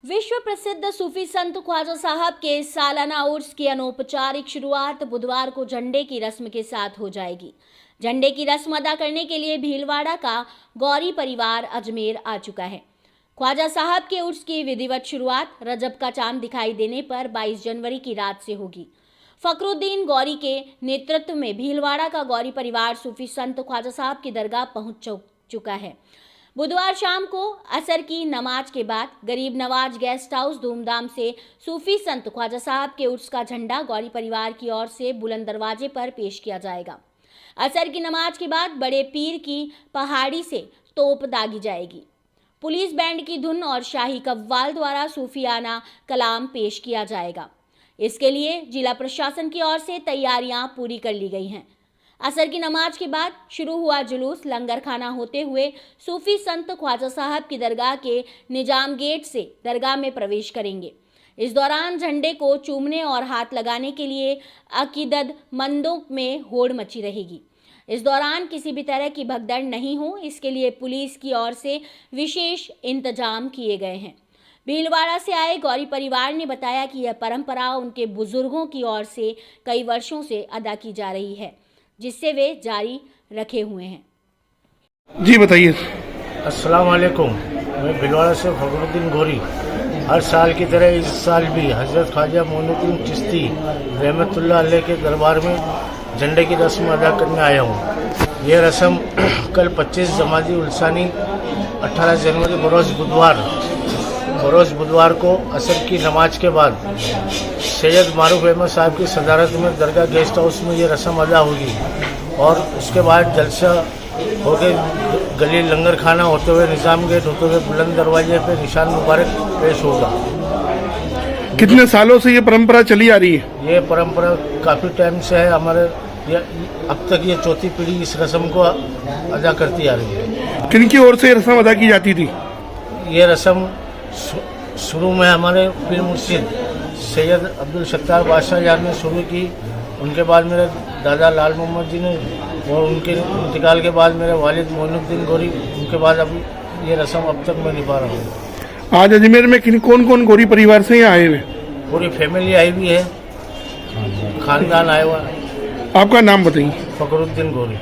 विश्व प्रसिद्ध सूफी संत ख्वाजा साहब के सालाना उर्स की अनौपचारिक शुरुआत बुधवार को झंडे की रस्म के साथ हो जाएगी। झंडे की रस्म अदा करने के लिए भीलवाड़ा का गौरी परिवार अजमेर आ चुका है। ख्वाजा साहब के उर्स की विधिवत शुरुआत रजब का चांद दिखाई देने पर 22 जनवरी की रात से होगी। फखरुद्दीन गौरी के नेतृत्व में भीलवाड़ा का गौरी परिवार सूफी संत ख्वाजा साहब की दरगाह पहुंच चुका है। बुधवार शाम को असर की नमाज के बाद गरीब नवाज गेस्ट हाउस धूमधाम से सूफी संत ख्वाजा साहब के उर्स का झंडा गौरी परिवार की ओर से बुलंद दरवाजे पर पेश किया जाएगा। असर की नमाज के बाद बड़े पीर की पहाड़ी से तोप दागी जाएगी। पुलिस बैंड की धुन और शाही कव्वाल द्वारा सूफियाना कलाम पेश किया जाएगा। इसके लिए जिला प्रशासन की ओर से तैयारियां पूरी कर ली गई हैं। असर की नमाज के बाद शुरू हुआ जुलूस लंगर खाना होते हुए सूफी संत ख्वाजा साहब की दरगाह के निजाम गेट से दरगाह में प्रवेश करेंगे। इस दौरान झंडे को चूमने और हाथ लगाने के लिए अकीदतमंदों में होड़ मची रहेगी। इस दौरान किसी भी तरह की भगदड़ नहीं हो, इसके लिए पुलिस की ओर से विशेष इंतजाम किए गए हैं। भीलवाड़ा से आए गौरी परिवार ने बताया कि यह परंपरा उनके बुजुर्गों की ओर से कई वर्षों से अदा की जा रही है, जिससे वे जारी रखे हुए हैं। जी बताइए। अस्सलाम वालेकुम। मैं भीलवाड़ा से फखरुद्दीन गौरी हर साल की तरह इस साल भी हजरत ख्वाजा मोइनुद्दीन चिश्ती रहमतुल्लाह अलैह के दरबार में झंडे की रस्म अदा करने आया हूँ। यह रस्म कल 25 जमादी उलसानी 18 जनवरी बरोज़ बुधवार को असर की नमाज के बाद सैयद मारूफ अहमद साहब की सदारत में दरगाह गेस्ट हाउस में ये रस्म अदा होगी और उसके बाद जलसा होकर गली लंगर खाना होते हुए निज़ाम गेट होते हुए बुलंद दरवाजे पे निशान मुबारक पेश होगा। कितने सालों से ये परंपरा चली आ रही है? ये परंपरा काफ़ी टाइम से है हमारे, अब तक ये चौथी पीढ़ी इस रस्म को अदा करती आ रही है। किनकी ओर से रस्म अदा की जाती थी? ये रस्म शुरू में हमारे पीर मुर्शिद सैयद अब्दुल सत्तार बादशाह यार ने शुरू की, उनके बाद मेरे दादा लाल मोहम्मद जी ने, और उनके इंतकाल के बाद मेरे वालिद मोइनुद्दीन गौरी, उनके बाद अब ये रस्म अब तक मैं निभा रहा हूँ। आज अजमेर में कौन कौन गौरी परिवार से यहाँ आए हुए? पूरी फैमिली आई हुई है, खानदान आया हुआ है। आपका नाम बताइए। फखरुद्दीन गौरी।